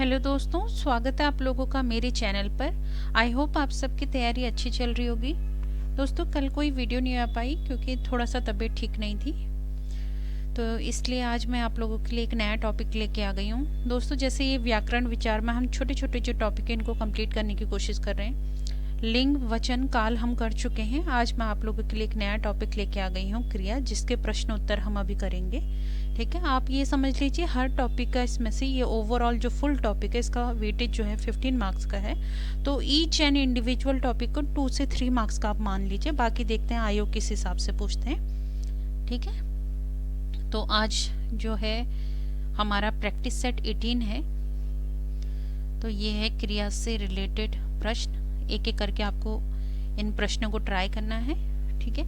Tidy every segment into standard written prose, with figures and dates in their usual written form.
Hello दोस्तों, स्वागत है आप लोगों का मेरे चैनल पर। आई होप आप सबकी तैयारी अच्छी चल रही होगी। दोस्तों, कल कोई वीडियो नहीं आ पाई क्योंकि थोड़ा सा तबीयत ठीक नहीं थी, तो इसलिए आज मैं आप लोगों के लिए एक नया टॉपिक लेके आ गई हूँ। दोस्तों, जैसे ये व्याकरण विचार में हम छोटे छोटे जो टॉपिक है इनको कंप्लीट करने की कोशिश कर रहे हैं। लिंग वचन काल हम कर चुके हैं। आज मैं आप लोगों के लिए एक नया टॉपिक लेके आ गई हूँ, क्रिया, जिसके प्रश्न उत्तर हम अभी करेंगे। ठीक है, आप ये समझ लीजिए हर टॉपिक का इसमें से ये ओवरऑल जो फुल टॉपिक है इसका वेटेज जो है 15 मार्क्स का है। तो ईच एंड इंडिविजुअल टॉपिक को 2 से 3 मार्क्स का आप मान लीजिए, बाकी देखते हैं आयोग किस हिसाब से पूछते हैं। ठीक है, तो आज जो है हमारा प्रैक्टिस सेट 18 है। तो ये है क्रिया से रिलेटेड प्रश्न। एक एक करके आपको इन प्रश्नों को ट्राई करना है। ठीक है,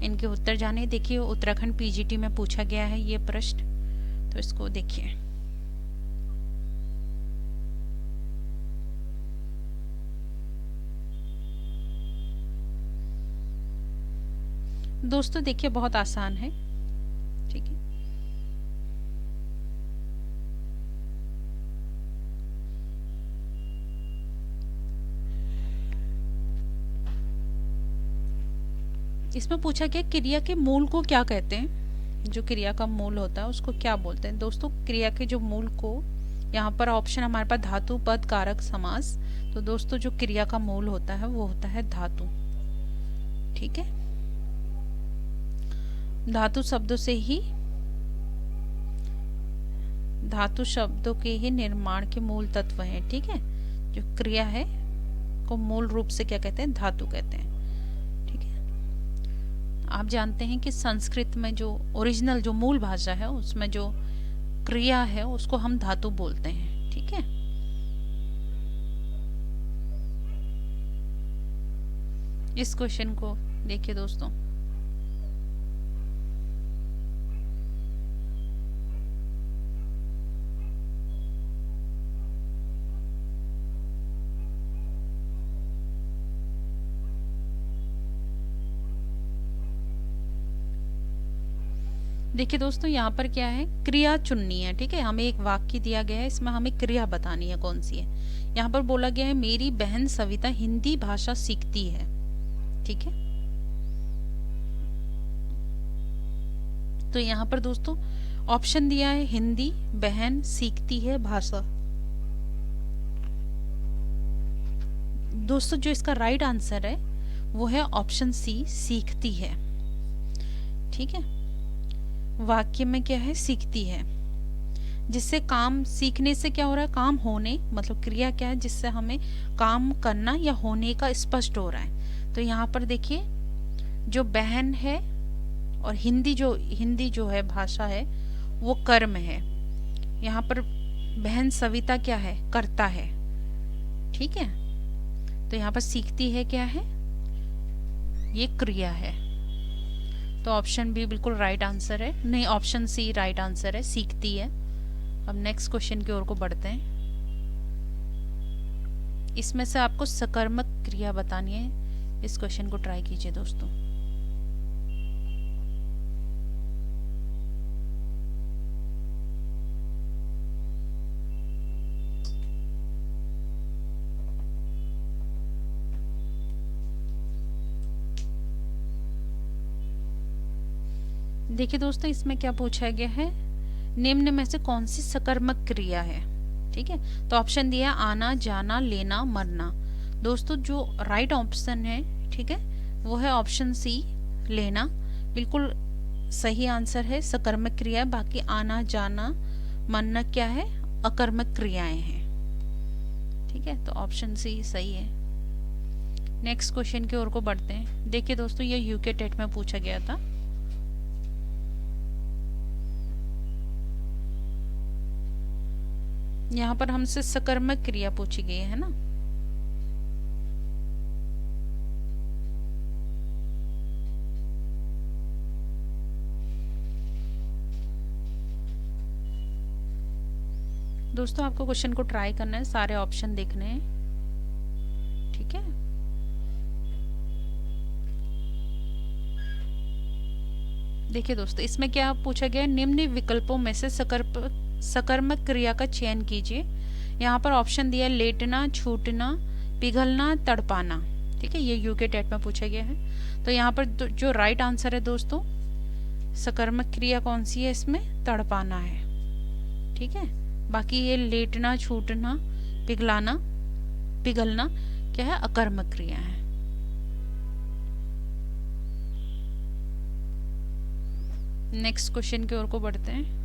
इनके उत्तर जाने। देखिए, उत्तराखंड पीजीटी में पूछा गया है ये प्रश्न, तो इसको देखिए। दोस्तों देखिए, बहुत आसान है। ठीक है, इसमें पूछा गया क्रिया के मूल को क्या कहते हैं। जो क्रिया का मूल होता है उसको क्या बोलते हैं। दोस्तों, क्रिया के जो मूल को, यहाँ पर ऑप्शन हमारे पास धातु, पद, कारक, समास। तो दोस्तों, जो क्रिया का मूल होता है वो होता है धातु। ठीक है, धातु शब्दों से ही, धातु शब्दों के ही निर्माण के मूल तत्व हैं। ठीक है, जो क्रिया है को मूल रूप से क्या कहते हैं, धातु कहते हैं। ठीक है, आप जानते हैं कि संस्कृत में जो ओरिजिनल जो मूल भाषा है उसमें जो क्रिया है उसको हम धातु बोलते हैं। ठीक है, इस क्वेश्चन को देखिए दोस्तों। देखिए दोस्तों, यहाँ पर क्या है, क्रिया चुननी है। ठीक है, हमें एक वाक्य दिया गया है, इसमें हमें क्रिया बतानी है कौन सी है। यहाँ पर बोला गया है मेरी बहन सविता हिंदी भाषा सीखती है। ठीक है, तो यहाँ पर दोस्तों ऑप्शन दिया है हिंदी, बहन, सीखती है, भाषा। दोस्तों, जो इसका राइट आंसर है वो है ऑप्शन सी, सीखती है। ठीक है, वाक्य में क्या है, सीखती है, जिससे काम, सीखने से क्या हो रहा है, काम होने, मतलब क्रिया क्या है जिससे हमें काम करना या होने का स्पष्ट हो रहा है। तो यहाँ पर देखिए, जो बहन है और हिंदी जो है भाषा है वो कर्म है। यहाँ पर बहन सविता क्या है, कर्ता है। ठीक है, तो यहाँ पर सीखती है क्या है, ये क्रिया है। तो ऑप्शन बी बिल्कुल राइट आंसर है, नहीं ऑप्शन सी राइट आंसर है, सीखती है। अब नेक्स्ट क्वेश्चन की ओर को बढ़ते हैं। इसमें से आपको सकर्मक क्रिया बतानी है। इस क्वेश्चन को ट्राई कीजिए दोस्तों। देखिए दोस्तों, इसमें क्या पूछा गया है, निम्न में से कौन सी सकर्मक क्रिया है। ठीक है, तो ऑप्शन दिया आना, जाना, लेना, मरना। दोस्तों, जो राइट ऑप्शन है, ठीक है, वो है ऑप्शन सी, लेना। बिल्कुल सही आंसर है, सकर्मक क्रिया है। बाकी आना, जाना, मरना क्या है, अकर्मक क्रियाएं हैं। ठीक है, तो ऑप्शन सी सही है। नेक्स्ट क्वेश्चन की ओर को बढ़ते हैं। देखिए दोस्तों, ये यूके टेट में पूछा गया था। यहाँ पर हमसे सकर्मक क्रिया पूछी गई है ना। दोस्तों, आपको क्वेश्चन को ट्राई करना है, सारे ऑप्शन देखने हैं। ठीक है, देखिए दोस्तों, इसमें क्या पूछा गया है, निम्न विकल्पों में से सकर्मक क्रिया का चयन कीजिए। यहाँ पर ऑप्शन दिया है लेटना, छूटना, पिघलना, तड़पाना। ठीक है, ये यूके टेट में पूछा गया है। तो यहाँ पर जो राइट आंसर है दोस्तों, सकर्मक क्रिया कौन सी है इसमें? तड़पाना है। ठीक है, बाकी ये लेटना, छूटना, पिघलाना, पिघलना क्या है? अकर्मक क्रिया है। नेक्स्ट क्वेश्चन की ओर को बढ़ते हैं।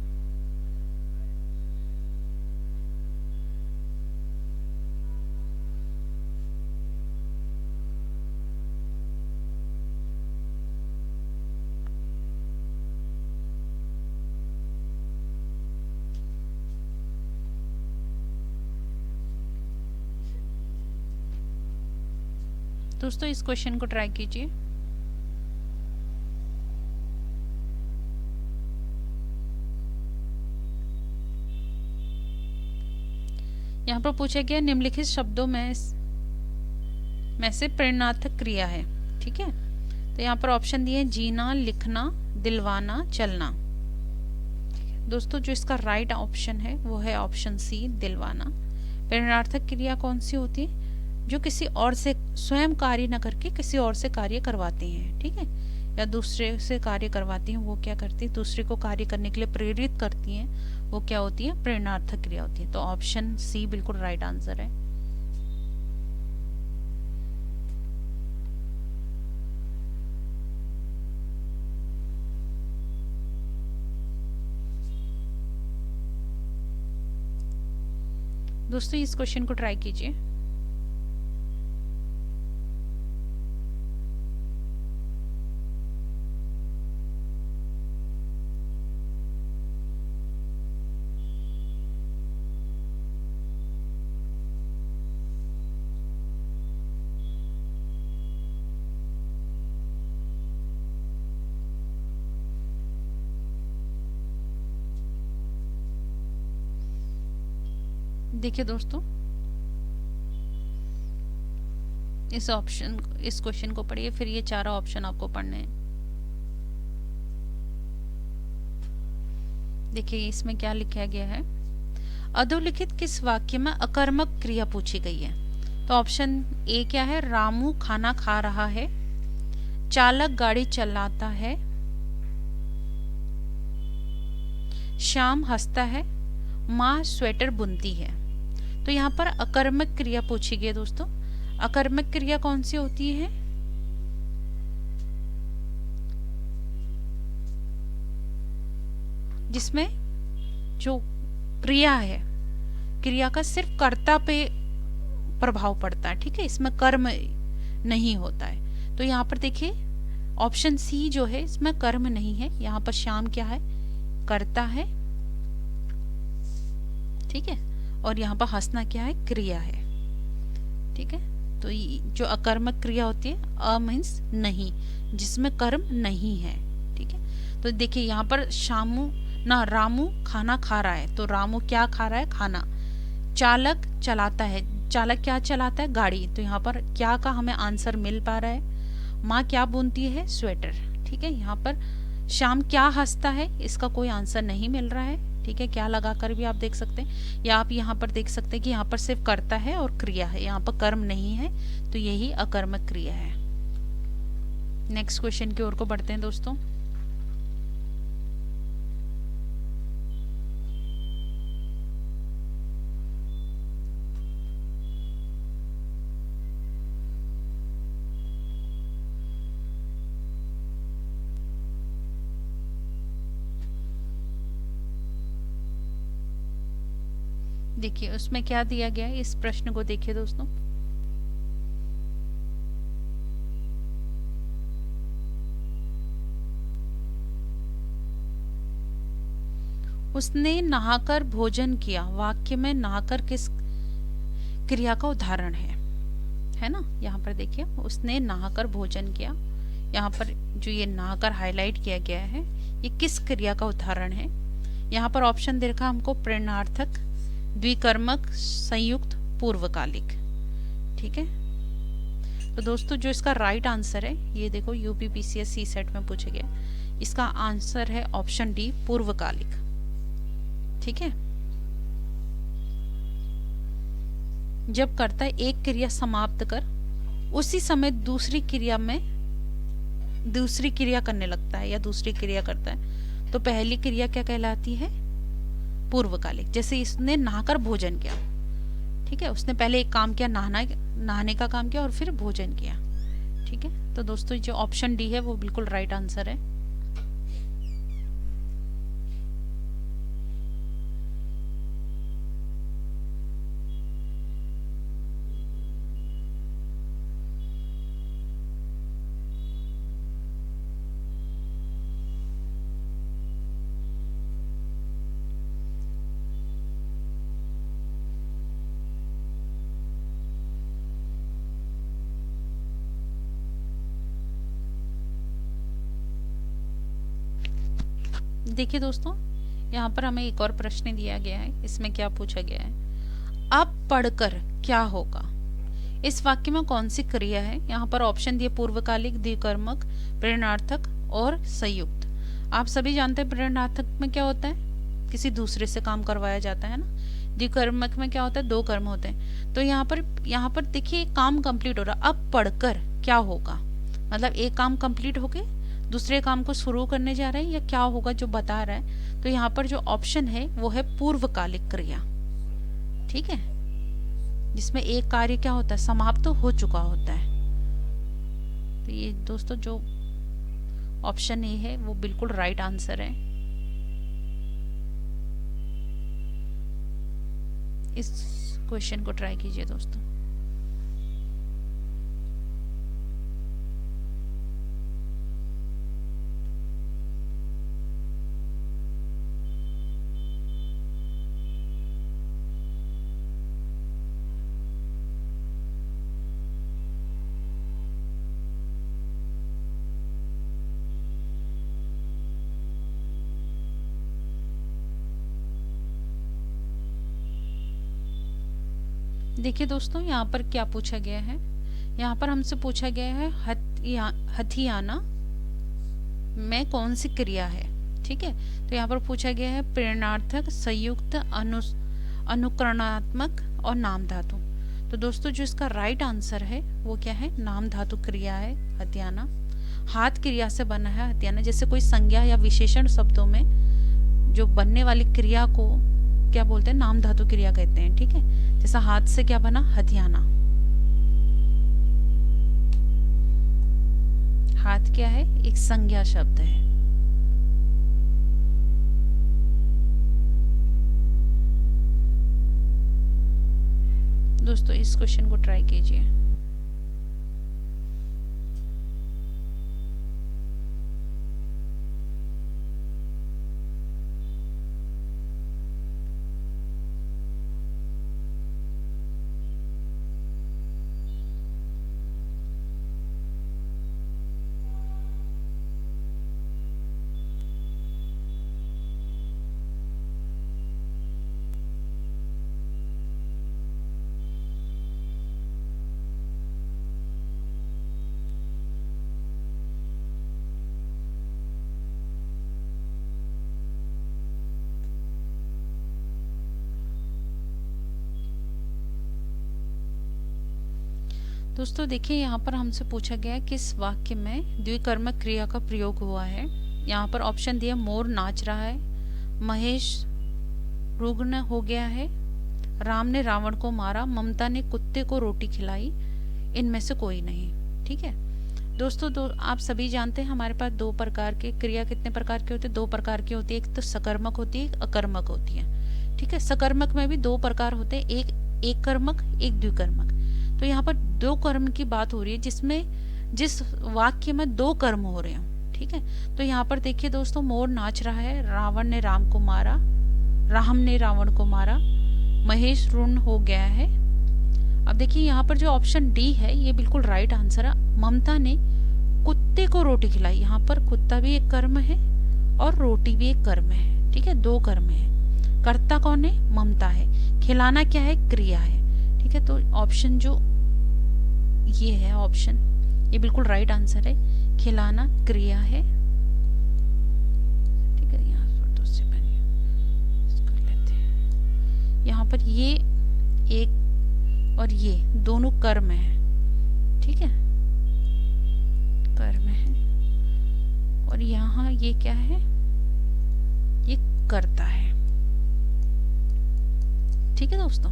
दोस्तों इस क्वेश्चन को ट्राई कीजिए। यहाँ पर पूछा गया निम्नलिखित शब्दों में से प्रेरणार्थक क्रिया है। ठीक है, तो यहाँ पर ऑप्शन दिए जीना, लिखना, दिलवाना, चलना। दोस्तों जो इसका राइट ऑप्शन है वो है ऑप्शन सी, दिलवाना। प्रेरणार्थक क्रिया कौन सी होती है? जो किसी और से स्वयं कार्य न करके किसी और से कार्य करवाती हैं। ठीक है, या दूसरे से कार्य करवाती हैं, वो क्या करती है? दूसरे को कार्य करने के लिए प्रेरित करती हैं, वो क्या होती है? प्रेरणार्थक क्रिया होती है। तो ऑप्शन सी बिल्कुल राइट आंसर है। दोस्तों इस क्वेश्चन को ट्राई कीजिए। देखिए दोस्तों, इस क्वेश्चन को पढ़िए, फिर ये चारों ऑप्शन आपको पढ़ने हैं। देखिए इसमें क्या लिखा गया है। अधोलिखित किस वाक्य में अकर्मक क्रिया पूछी गई है? तो ऑप्शन ए क्या है? रामू खाना खा रहा है, चालक गाड़ी चलाता है, श्याम हंसता है, माँ स्वेटर बुनती है। तो यहाँ पर अकर्मक क्रिया पूछी गई है दोस्तों। अकर्मक क्रिया कौन सी होती है? जिसमें जो क्रिया है, क्रिया का सिर्फ कर्ता पे प्रभाव पड़ता है। ठीक है, इसमें कर्म नहीं होता है। तो यहाँ पर देखिए ऑप्शन सी जो है इसमें कर्म नहीं है। यहाँ पर श्याम क्या है? कर्ता है। ठीक है, और यहाँ पर हंसना क्या है? क्रिया है। ठीक है, तो जो अकर्मक क्रिया होती है, अ मीन्स नहीं, जिसमें कर्म नहीं है। ठीक है, तो देखिए यहाँ पर रामू खाना खा रहा है, तो रामू क्या खा रहा है? खाना। चालक चलाता है, चालक क्या चलाता है? गाड़ी। तो यहाँ पर क्या का हमें आंसर मिल पा रहा है? माँ क्या बुनती है? स्वेटर। ठीक है, यहाँ पर श्याम क्या हंसता है? इसका कोई आंसर नहीं मिल रहा है। ठीक है, क्या लगाकर भी आप देख सकते हैं, या आप यहाँ पर देख सकते हैं कि यहाँ पर सिर्फ कर्ता है और क्रिया है, यहाँ पर कर्म नहीं है, तो यही अकर्मक क्रिया है। नेक्स्ट क्वेश्चन की ओर को बढ़ते हैं दोस्तों। देखिए उसमें क्या दिया गया है, इस प्रश्न को देखिए दोस्तों। उसने नहाकर भोजन किया, वाक्य में नहाकर किस क्रिया का उदाहरण है ना? यहाँ पर देखिए उसने नहाकर भोजन किया, यहाँ पर जो ये नहाकर हाईलाइट किया गया है ये किस क्रिया का उदाहरण है? यहाँ पर ऑप्शन दे रखा हमको प्रेरणार्थक, द्विकर्मक, संयुक्त, पूर्वकालिक। ठीक है, तो दोस्तों जो इसका राइट आंसर है, ये देखो यूपीपीसीएस सी सेट में पूछा गया, इसका आंसर है ऑप्शन डी, पूर्वकालिक। ठीक है, जब करता है एक क्रिया समाप्त कर उसी समय दूसरी क्रिया करने लगता है या दूसरी क्रिया करता है, तो पहली क्रिया क्या कहलाती है? पूर्वकालिक। जैसे इसने नहाकर भोजन किया, ठीक है, उसने पहले एक काम किया, नहाने का काम किया और फिर भोजन किया। ठीक है, तो दोस्तों जो ऑप्शन डी है वो बिल्कुल राइट आंसर है। देखिए दोस्तों, यहाँ पर हमें एक और प्रश्न दिया गया है। इसमें क्या पूछा गया है? अब पढ़कर क्या होगा? इस वाक्य में कौन सी क्रिया है? यहाँ पर ऑप्शन दिए पूर्वकालिक, द्विकर्मक, प्रेरणार्थक और संयुक्त। आप सभी जानते हैं प्रेरणार्थक में क्या होता है? किसी दूसरे से काम करवाया जाता है ना। द्विकर्मक में क्या होता है? दो कर्म होते हैं। तो यहाँ पर देखिए काम कंप्लीट हो रहा। अब पढ़कर क्या होगा, मतलब एक काम कंप्लीट हो गए, दूसरे काम को शुरू करने जा रहे हैं, या क्या होगा जो बता रहा है। तो यहाँ पर जो ऑप्शन है वो है पूर्वकालिक क्रिया। ठीक है, जिसमें एक कार्य क्या होता है? समाप्त तो हो चुका होता है। तो ये दोस्तों जो ऑप्शन ए है वो बिल्कुल राइट आंसर है। इस क्वेश्चन को ट्राई कीजिए दोस्तों। देखिए दोस्तों, यहाँ पर क्या पूछा गया है? यहाँ पर हमसे पूछा गया है हथियाना में कौन सी क्रिया है। ठीक है, तो यहाँ पर पूछा गया है प्रेरणार्थक, संयुक्त, अनुकरणात्मक और नाम धातु। तो दोस्तों जो इसका राइट आंसर है वो क्या है? नाम धातु क्रिया है हथियाना। हाथ क्रिया से बना है हथियाना। जैसे कोई संज्ञा या विशेषण शब्दों में जो बनने वाली क्रिया को क्या बोलते हैं? नाम धातु क्रिया कहते हैं। ठीक है, जैसा हाथ से क्या बना? हथियाना। हाथ क्या है? एक संज्ञा शब्द है। दोस्तों इस क्वेश्चन को ट्राई कीजिए। दोस्तों देखिए, यहाँ पर हमसे पूछा गया है किस वाक्य में द्विकर्मक क्रिया का प्रयोग हुआ है। यहाँ पर ऑप्शन दिया मोर नाच रहा है, महेश रुग्ण हो गया है, राम ने रावण को मारा, ममता ने कुत्ते को रोटी खिलाई, इनमें से कोई नहीं। ठीक है दोस्तों, आप सभी जानते हैं हमारे पास दो प्रकार के क्रिया कितने प्रकार की होती है? दो प्रकार की होती है। एक तो सकर्मक होती है, एक अकर्मक होती है। ठीक है, सकर्मक में भी दो प्रकार होते हैं, एक कर्मक, एक द्विकर्मक। तो यहाँ पर दो कर्म की बात हो रही है जिस वाक्य में दो कर्म हो रहे हैं। ठीक है, तो यहाँ पर देखिए दोस्तों, मोर नाच रहा है, रावण ने राम को मारा, राम ने रावण को मारा, महेश ऋण हो गया है। अब देखिए यहाँ पर जो ऑप्शन डी है ये बिल्कुल राइट आंसर है। ममता ने कुत्ते को रोटी खिलाई। यहाँ पर कुत्ता भी एक कर्म है और रोटी भी एक कर्म है। ठीक है, दो कर्म है। कर्ता कौन है? ममता है। खिलाना क्या है? क्रिया है। ठीक है, तो ऑप्शन जो ये है ऑप्शन, ये बिल्कुल राइट आंसर है। खिलाना क्रिया है। ठीक है, यहाँ पर तो उससे पहले कर लेते हैं। यहाँ पर ये एक और ये दोनों कर्म है, ठीक है, कर्म है। और यहाँ ये क्या है, ये कर्ता है, ठीक है दोस्तों।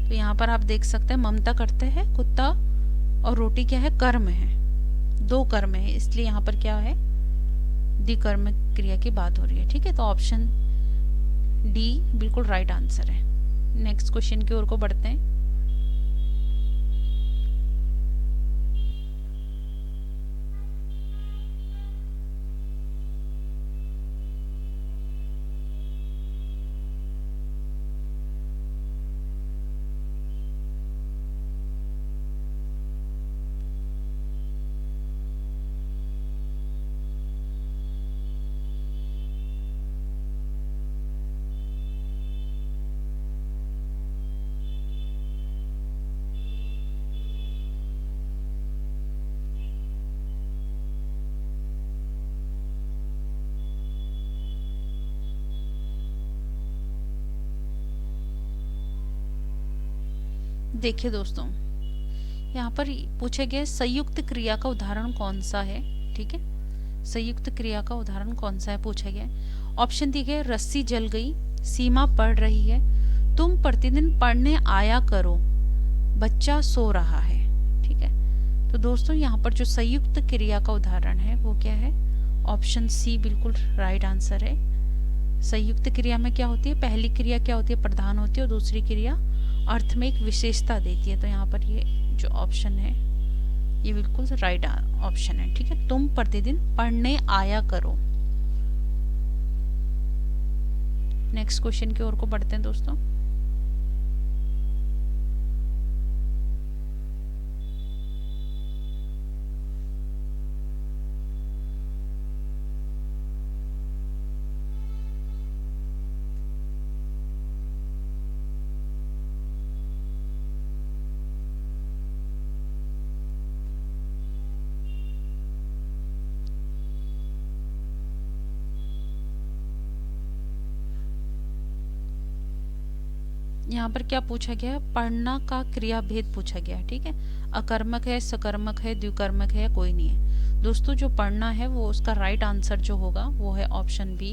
तो यहाँ पर आप देख सकते हैं ममता करते हैं कुत्ता, और रोटी क्या है, कर्म है, दो कर्म है, इसलिए यहाँ पर क्या है, द्विकर्म क्रिया की बात हो रही है, ठीक है। तो ऑप्शन डी बिल्कुल राइट आंसर है। नेक्स्ट क्वेश्चन की ओर को बढ़ते हैं। देखिए दोस्तों, यहाँ पर पूछे गए संयुक्त क्रिया का उदाहरण कौन सा है, ठीक है, संयुक्त क्रिया का उदाहरण कौन सा है पूछा गया। ऑप्शन दिए गए, रस्सी जल गई, सीमा पढ़ रही है, तुम प्रतिदिन पढ़ने आया करो, बच्चा सो रहा है, ठीक है। तो दोस्तों यहाँ पर जो संयुक्त क्रिया का उदाहरण है वो क्या है, ऑप्शन सी बिल्कुल राइट आंसर है। संयुक्त क्रिया में क्या होती है, पहली क्रिया क्या होती है, प्रधान होती है, और दूसरी क्रिया अर्थ में एक विशेषता देती है। तो यहाँ पर ये जो ऑप्शन है ये बिल्कुल राइट ऑप्शन है, ठीक है, तुम प्रतिदिन पढ़ने आया करो। नेक्स्ट क्वेश्चन की ओर को बढ़ते हैं दोस्तों। यहाँ पर क्या पूछा गया है, पढ़ना का क्रिया भेद पूछा गया है, ठीक है, अकर्मक है, सकर्मक है, द्विकर्मक है, या कोई नहीं है। दोस्तों जो पढ़ना है वो उसका राइट आंसर जो होगा वो है ऑप्शन बी,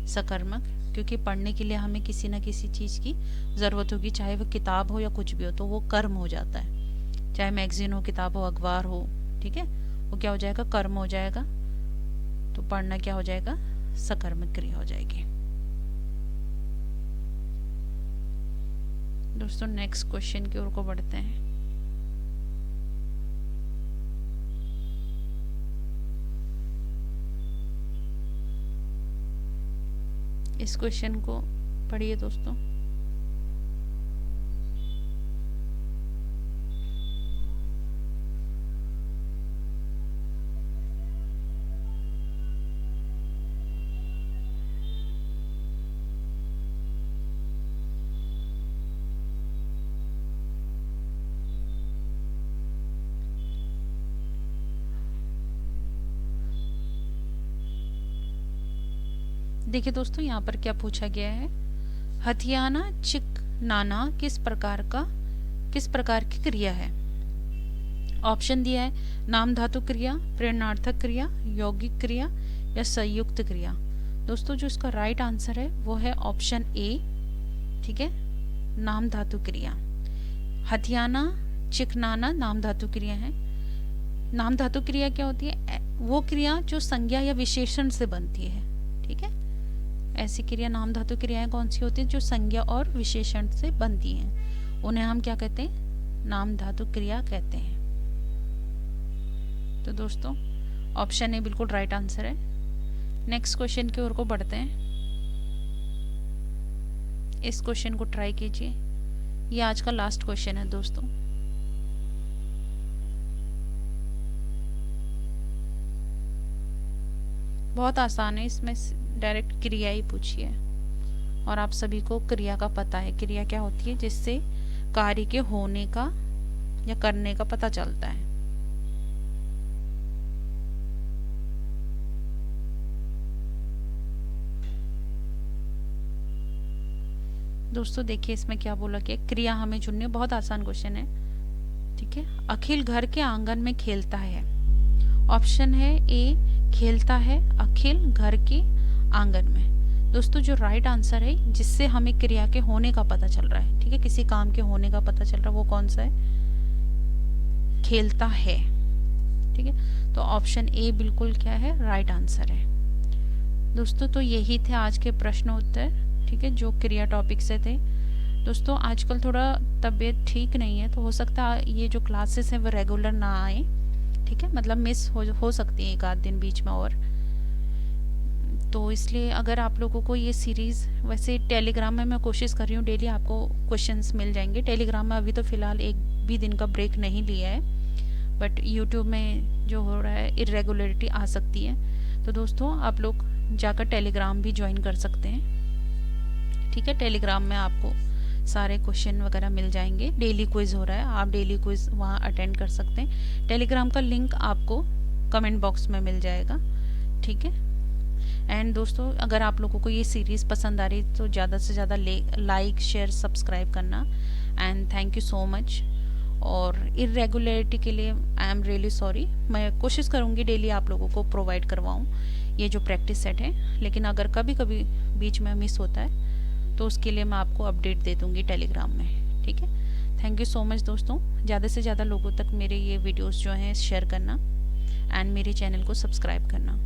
सकर्मक, क्योंकि पढ़ने के लिए हमें किसी न किसी चीज़ की ज़रूरत होगी, चाहे वो किताब हो या कुछ भी हो, तो वो कर्म हो जाता है, चाहे मैगजीन हो, किताब हो, अखबार हो, ठीक है, वो क्या हो जाएगा, कर्म हो जाएगा। तो पढ़ना क्या हो जाएगा, सकर्मक क्रिया हो जाएगी। दोस्तों नेक्स्ट क्वेश्चन की ओर को बढ़ते हैं। इस क्वेश्चन को पढ़िए दोस्तों। देखिए दोस्तों यहाँ पर क्या पूछा गया है, हथियाना चिकनाना किस प्रकार की क्रिया है। ऑप्शन दिया है, नाम धातु क्रिया, प्रेरणार्थक क्रिया, यौगिक क्रिया, या संयुक्त क्रिया। दोस्तों जो इसका राइट आंसर है वो है ऑप्शन ए, ठीक है, नाम धातु क्रिया। हथियाना चिकनाना नाम धातु क्रिया है। नाम धातु क्रिया क्या होती है, वो क्रिया जो संज्ञा या विशेषण से बनती है, ठीक है, ऐसी क्रिया नाम धातु क्रियाएं कौन सी होती है, जो संज्ञा और विशेषण से बनती हैं, उन्हें हम क्या कहते हैं, नाम धातु क्रिया कहते हैं। तो दोस्तों ऑप्शन ए बिल्कुल राइट आंसर है। नेक्स्ट क्वेश्चन की ओर को बढ़ते हैं। इस क्वेश्चन को ट्राई कीजिए, ये आज का लास्ट क्वेश्चन है दोस्तों। बहुत आसान है, इसमें डायरेक्ट क्रिया ही पूछी है, और आप सभी को क्रिया का पता है, क्रिया क्या होती है, जिससे कार्य के होने का या करने का पता चलता है। दोस्तों देखिए इसमें क्या बोला कि क्रिया हमें चुननी है, बहुत आसान क्वेश्चन है, ठीक है। अखिल घर के आंगन में खेलता है। ऑप्शन है ए खेलता है अखिल घर के आंगन में। दोस्तों जो राइट आंसर है जिससे हमें क्रिया के होने का पता चल रहा है, ठीक है, किसी काम के होने का पता चल रहा है, वो कौन सा है? खेलता है, ठीक है। तो ऑप्शन ए बिल्कुल क्या है? राइट आंसर है। दोस्तों तो यही थे आज के प्रश्न उत्तर, ठीक है, जो क्रिया टॉपिक से थे। दोस्तों आजकल थोड़ा तबीयत ठीक नहीं है, तो हो सकता है ये जो क्लासेस हैं वो रेगुलर ना आए, ठीक है, मतलब मिस हो सकती है एक आध दिन बीच में। और तो इसलिए अगर आप लोगों को ये सीरीज़, वैसे टेलीग्राम में मैं कोशिश कर रही हूँ डेली आपको क्वेश्चंस मिल जाएंगे। टेलीग्राम में अभी तो फ़िलहाल एक भी दिन का ब्रेक नहीं लिया है, बट यूट्यूब में जो हो रहा है इरेगुलरिटी आ सकती है। तो दोस्तों आप लोग जाकर टेलीग्राम भी ज्वाइन कर सकते हैं, ठीक है। टेलीग्राम में आपको सारे क्वेश्चन वगैरह मिल जाएंगे। डेली क्विज़ हो रहा है, आप डेली क्विज़ वहाँ अटेंड कर सकते हैं। टेलीग्राम का लिंक आपको कमेंट बॉक्स में मिल जाएगा, ठीक है। एंड दोस्तों अगर आप लोगों को ये सीरीज़ पसंद आ रही तो ज़्यादा से ज़्यादा लाइक शेयर सब्सक्राइब करना। And thank you so much. और इरेगुलरिटी के लिए आई एम रियली सॉरी। मैं कोशिश करूँगी डेली आप लोगों को प्रोवाइड करवाऊँ ये जो प्रैक्टिस सेट है, लेकिन अगर कभी कभी बीच में मिस होता है तो उसके लिए मैं आपको अपडेट दे दूँगी टेलीग्राम में, ठीक है। थैंक यू सो मच दोस्तों। ज़्यादा से ज़्यादा लोगों तक मेरे ये वीडियोज़ जो हैं शेयर करना एंड मेरे चैनल को सब्सक्राइब करना।